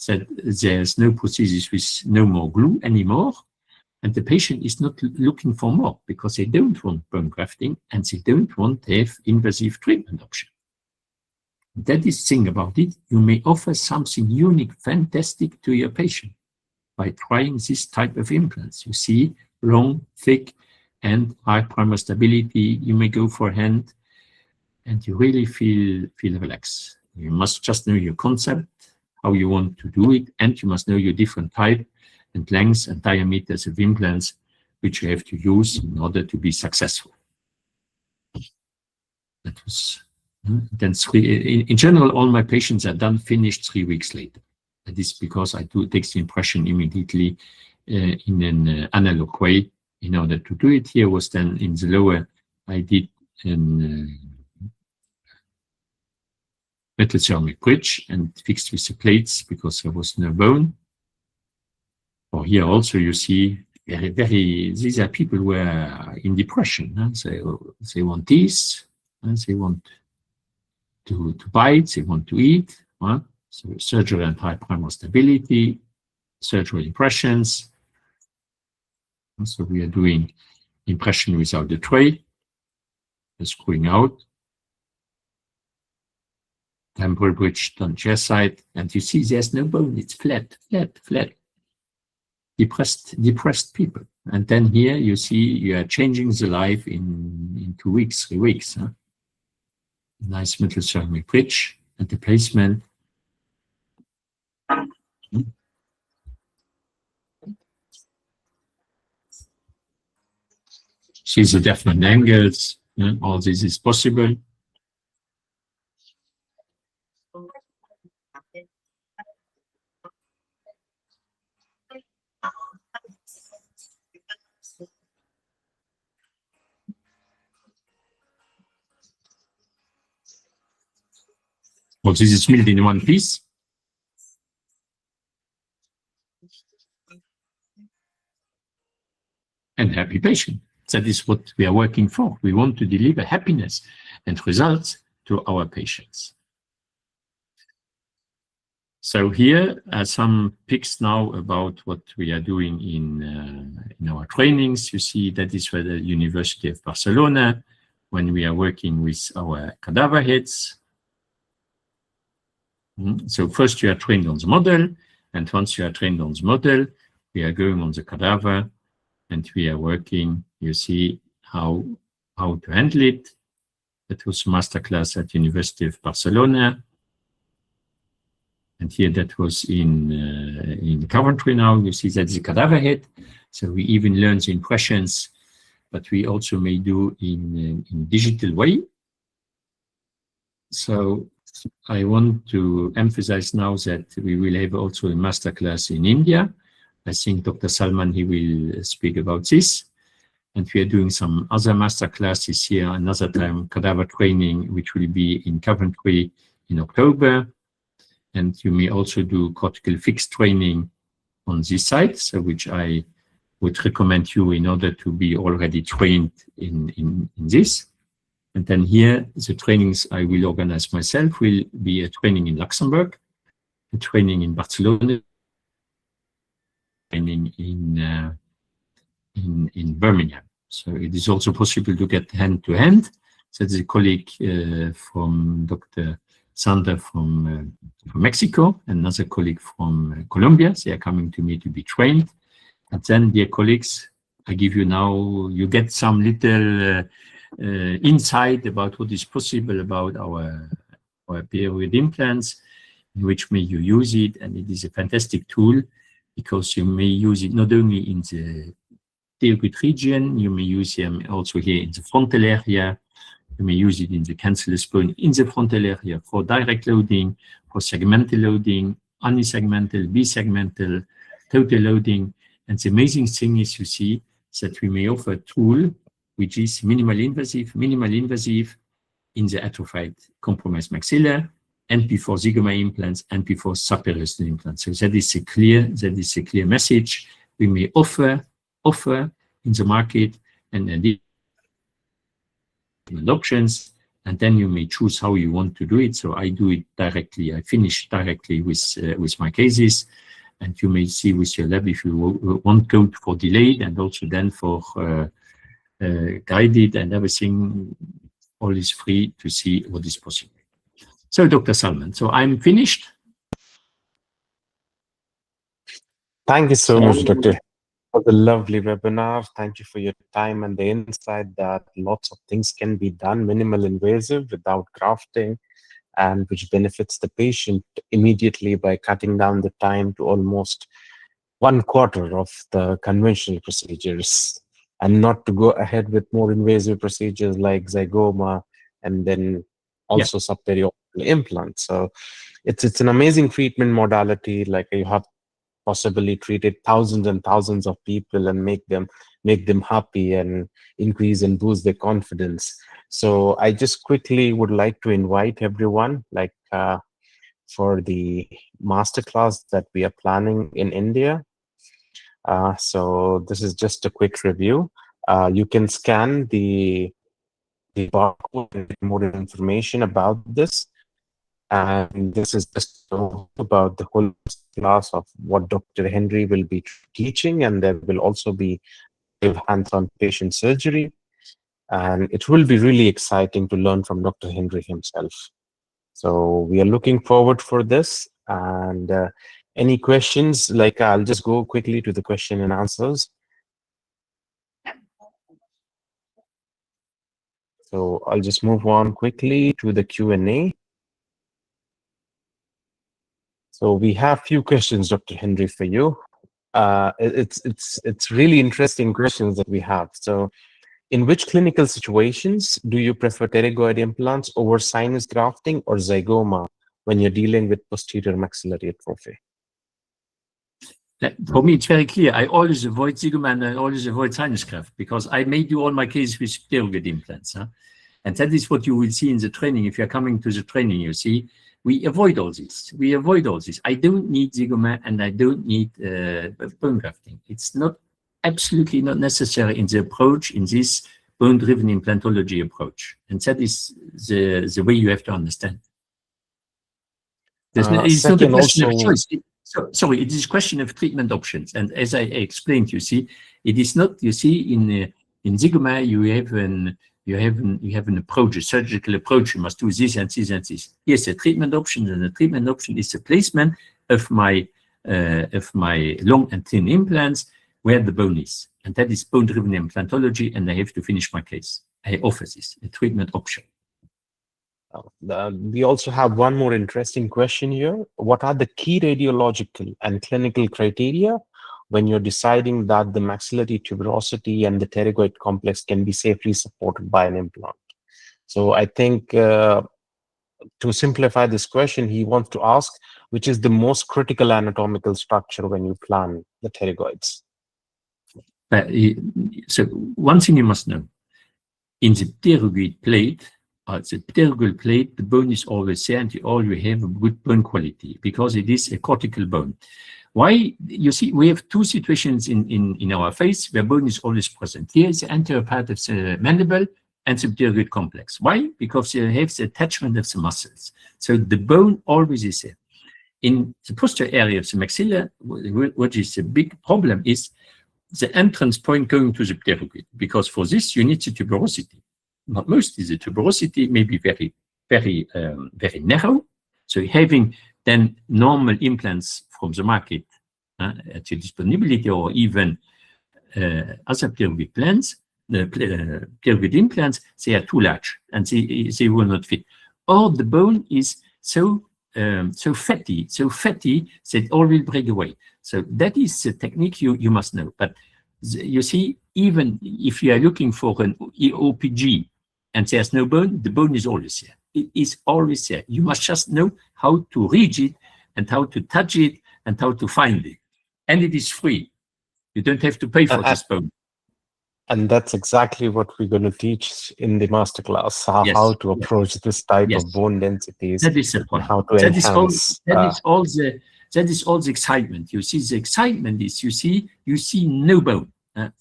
Speaker 2: that there's no prosthesis with no more glue anymore, and the patient is not looking for more because they don't want bone grafting and they don't want to have invasive treatment option. That is the thing about it. You may offer something unique, fantastic to your patient by trying this type of implants. You see, long, thick, and high primal stability. You may go for hand, and you really feel relaxed. You must just know your concept, how you want to do it, and you must know your different type and lengths and diameters of implants which you have to use in order to be successful. That was then in general, all my patients are done finished 3 weeks later. That is because I do take the impression immediately in an analog way. In order to do it, here was then in the lower, I did an metal ceramic bridge and fixed with the plates because there was no bone. Or here also you see these are people who are in depression. They want this, and they want to bite, they want to eat. So surgery and high primal stability, surgery impressions. So we are doing impression without the tray, screwing out. Temporal bridge done chair side, and you see there's no bone, it's flat. Depressed people. And then here you see you are changing the life in 2 weeks, 3 weeks. Nice metal ceramic bridge and the placement. See the different angles. All this is possible. Well, this is milled in one piece. And happy patient. That is what we are working for. We want to deliver happiness and results to our patients. So here are some pics now about what we are doing in our trainings. You see that is for the University of Barcelona when we are working with our cadaver heads. So first you are trained on the model, and once you are trained on the model, we are going on the cadaver and we are working, you see how to handle it. That was a masterclass at University of Barcelona. And here that was in Coventry now. You see that's the cadaver head. So we even learn the impressions, but we also may do in digital way. So I want to emphasize now that we will have also a masterclass in India. I think Dr. Salman, he will speak about this. And we are doing some other masterclasses here, another time cadaver training, which will be in Coventry in October. And you may also do cortical fixed training on this side, so which I would recommend you in order to be already trained in this. And then here, the trainings I will organize myself will be a training in Luxembourg, a training in Barcelona, training in Birmingham. So it is also possible to get hand-to-hand, That's a colleague from Dr. Sander from Mexico, another colleague from Colombia. They are coming to me to be trained. And then, dear colleagues, I give you now, you get some little insight about what is possible about our pterygoid implants, in which may you use it. And it is a fantastic tool because you may use it not only in the pterygoid region, you may use them also here in the frontal area. You may use it in the cancellous bone in the frontal area for direct loading, for segmental loading, unisegmental, bisegmental, total loading. And the amazing thing is, you see, that we may offer a tool which is minimally invasive in the atrophied compromised maxilla, and before zygoma implants, and before subperiosteal implants. So that is a clear message we may offer in the market, and options, and then you may choose how you want to do it. So I do it directly. I finish directly with my cases, and you may see with your lab if you want go for delayed, and also then for guided and everything. All is free to see what is possible. So, Dr. Salman, so I'm finished.
Speaker 1: Thank you so much, Dr. for the lovely webinar. Thank you for your time and the insight that lots of things can be done minimal invasive without grafting, and which benefits the patient immediately by cutting down the time to almost 1/4 of the conventional procedures, and not to go ahead with more invasive procedures like zygoma and then also subperiosteal implants. So it's an amazing treatment modality. Like, you have possibly treated thousands and thousands of people and make them happy and increase and boost their confidence. So I just quickly would like to invite everyone, like for the masterclass that we are planning in India. So this is just a quick review. You can scan the barcode and get more information about this. And this is just about the whole class of what Dr. Henry will be teaching, and there will also be hands-on patient surgery. And it will be really exciting to learn from Dr. Henry himself. So we are looking forward for this. And any questions? Like, I'll just go quickly to the question and answers. So I'll just move on quickly to the Q&A. So we have few questions, Dr. Henry, for you. It's really interesting questions that we have. So, in which clinical situations do you prefer pterygoid implants over sinus grafting or zygoma when you're dealing with posterior maxillary atrophy?
Speaker 2: For me, it's very clear. I always avoid zygoma and I always avoid sinus graft, because I may do all my cases with pterygoid implants. And that is what you will see in the training. If you're coming to the training, you see, we avoid all this. I don't need zygoma and I don't need bone grafting. It's not absolutely not necessary in the approach, in this bone-driven implantology approach. And that is the way you have to understand. It's not a question of choice. Sorry, it is a question of treatment options. And as I explained, you see, it is not, you see, in zygoma, you have an approach, a surgical approach. You must do this and this and this. Yes, a treatment option, and the treatment option is the placement of my long and thin implants where the bone is, and that is bone-driven implantology. And I have to finish my case. I offer this a treatment option.
Speaker 1: We also have one more interesting question here. What are the key radiological and clinical criteria when you're deciding that the maxillary tuberosity and the pterygoid complex can be safely supported by an implant? So I think to simplify this question, he wants to ask, which is the most critical anatomical structure when you plan the pterygoids?
Speaker 2: So one thing you must know, in the pterygoid plate, the bone is always there, and you always have a good bone quality because it is a cortical bone. Why? You see, we have two situations in our face where bone is always present. Here is the anterior part of the mandible and the pterygoid complex. Why? Because you have the attachment of the muscles. So the bone always is there. In the posterior area of the maxilla, what is a big problem is the entrance point going to the pterygoid, because for this you need the tuberosity. not most, the tuberosity may be very, very, very narrow. So having then normal implants from the market at your disponibility, or even other pterygoid plants, pterygoid implants, they are too large and they will not fit. Or the bone is so fatty that it all will break away. So that is the technique you must know. But you see, even if you are looking for an OPG and there's no bone, the bone is always there. It is always there. You must just know how to reach it and how to touch it and how to find it. And it is free. You don't have to pay for this bone.
Speaker 1: And that's exactly what we're going to teach in the masterclass, how to approach this type of bone densities.
Speaker 2: That is the point.
Speaker 1: How to enhance.
Speaker 2: That is all the excitement. You see, the excitement is you see no bone.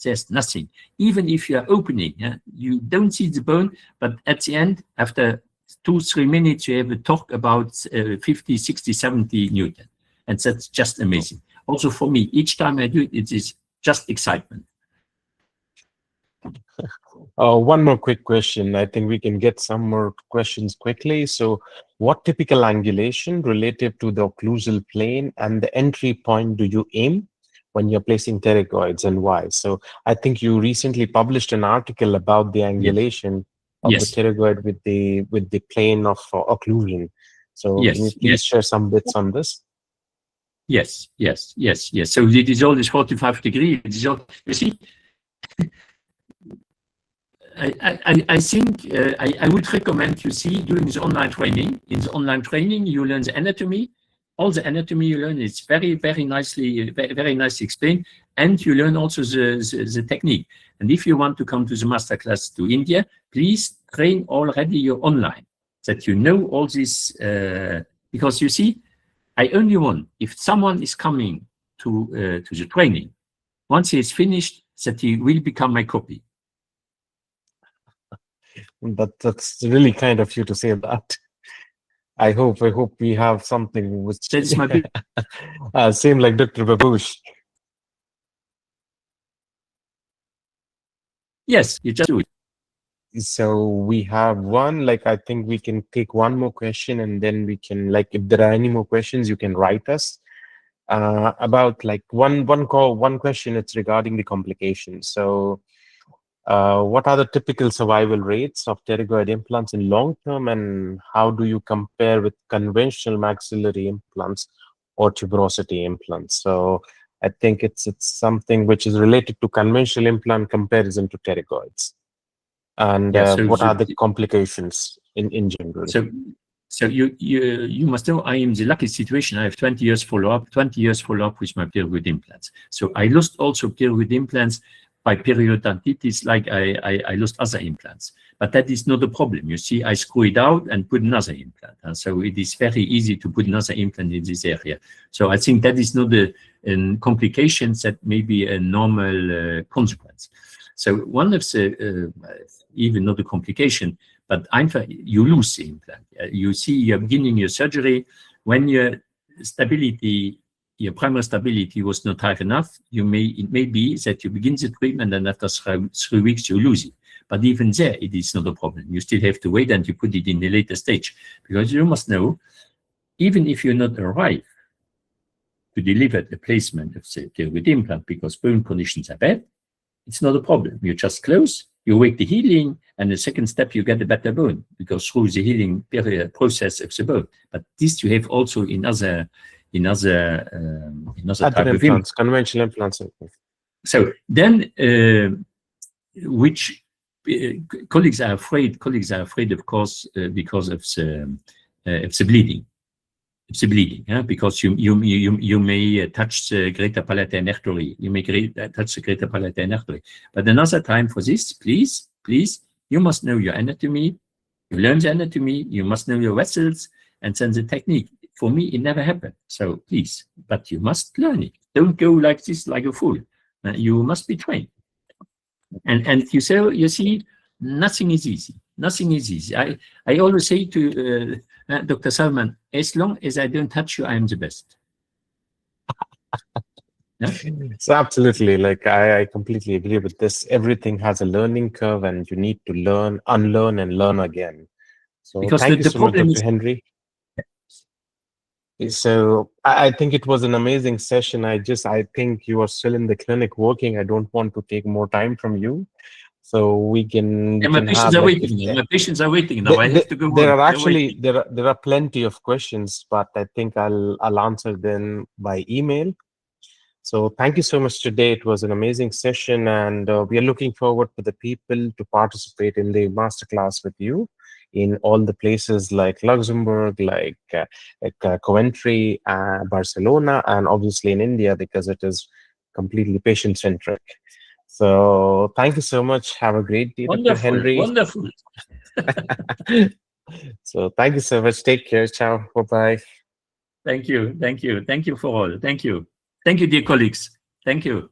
Speaker 2: There's nothing. Even if you are opening, you don't see the bone, but at the end, after 2-3 minutes, you have a talk about 50, 60, 70 Newton. And that's just amazing. Also for me, each time I do it, it is just excitement.
Speaker 1: One more quick question. I think we can get some more questions quickly. So what typical angulation relative to the occlusal plane and the entry point do you aim when you're placing pterygoids, and why? So I think you recently published an article about the angulation of the pterygoid with the plane of occlusion. So can you please share some bits on this?
Speaker 2: Yes. So it is always 45 degrees. It is all, you see, I think I would recommend, you see, doing the online training. In the online training, you learn the anatomy. All the anatomy you learn is very, very nicely explained, and you learn also the technique. And if you want to come to the masterclass to India, please train already your online, that you know all this. Because you see, I only want, if someone is coming to the training, once he is finished, that he will become my copy.
Speaker 1: That's really kind of you to say that. I hope we have something which
Speaker 2: that's my
Speaker 1: same like Dr. Babush.
Speaker 2: Yes, you just do it.
Speaker 1: So we have one, like, I think we can take one more question, and then we can, like, if there are any more questions, you can write us about like one question. It's regarding the complications. So what are the typical survival rates of pterygoid implants in long term, and how do you compare with conventional maxillary implants or tuberosity implants? So I think it's something which is related to conventional implant comparison to pterygoids. And what are the complications in general?
Speaker 2: So you must know I am in the lucky situation. I have 20 years follow-up with my pterygoid implants. So I lost also pterygoid implants by periodontitis, like I lost other implants. But that is not a problem. You see, I screw it out and put another implant. And so it is very easy to put another implant in this area. So I think that is not a complication, that may be a normal consequence. So one of the, even not a complication, but you lose the implant. You see, you're beginning your surgery. When your primary stability was not high enough, it may be that you begin the treatment and after 3 weeks you lose it. But even there, it is not a problem. You still have to wait and you put it in the later stage. Because you must know, even if you not arrive to deliver the placement of the pterygoid implant because bone conditions are bad, it's not a problem. You just close, you wait the healing, and the second step, you get a better bone because through the healing process of the bone. But this you have also in other type of implants,
Speaker 1: conventional implants.
Speaker 2: So then, which colleagues are afraid, of course, because of the bleeding. It's a bleeding, because you may touch the greater palatine artery. You may touch the greater palatine artery. But another time for this, please, you must know your anatomy. You learn the anatomy. You must know your vessels and then the technique. For me, it never happened. So please, but you must learn it. Don't go like this, like a fool. You must be trained. And you see, nothing is easy. Nothing is easy. I always say to Dr. Salman, as long as I don't touch you, I am the best.
Speaker 1: So absolutely, like I completely agree with this. Everything has a learning curve, and you need to learn, unlearn, and learn again. So
Speaker 2: Because
Speaker 1: thank you
Speaker 2: the
Speaker 1: so much,
Speaker 2: problem
Speaker 1: Dr.
Speaker 2: is,
Speaker 1: Henry. So I think it was an amazing session. I think you are still in the clinic working. I don't want to take more time from you. So we
Speaker 2: and my
Speaker 1: can
Speaker 2: patients
Speaker 1: have
Speaker 2: are
Speaker 1: like
Speaker 2: waiting now. My patients are waiting now. I have to go
Speaker 1: there
Speaker 2: on.
Speaker 1: are
Speaker 2: They're
Speaker 1: actually
Speaker 2: waiting.
Speaker 1: there are plenty of questions, but I think I'll answer them by email. So thank you so much today. It was an amazing session, and we are looking forward for the people to participate in the masterclass with you in all the places like Luxembourg, like Coventry, Barcelona, and obviously in India because it is completely patient centric. So thank you so much. Have a great day, Dr.
Speaker 2: Wonderful,
Speaker 1: Henry.
Speaker 2: wonderful.
Speaker 1: So thank you so much. Take care. Ciao. Bye bye.
Speaker 2: Thank you, thank you, thank you for all. Thank you, dear colleagues. Thank you.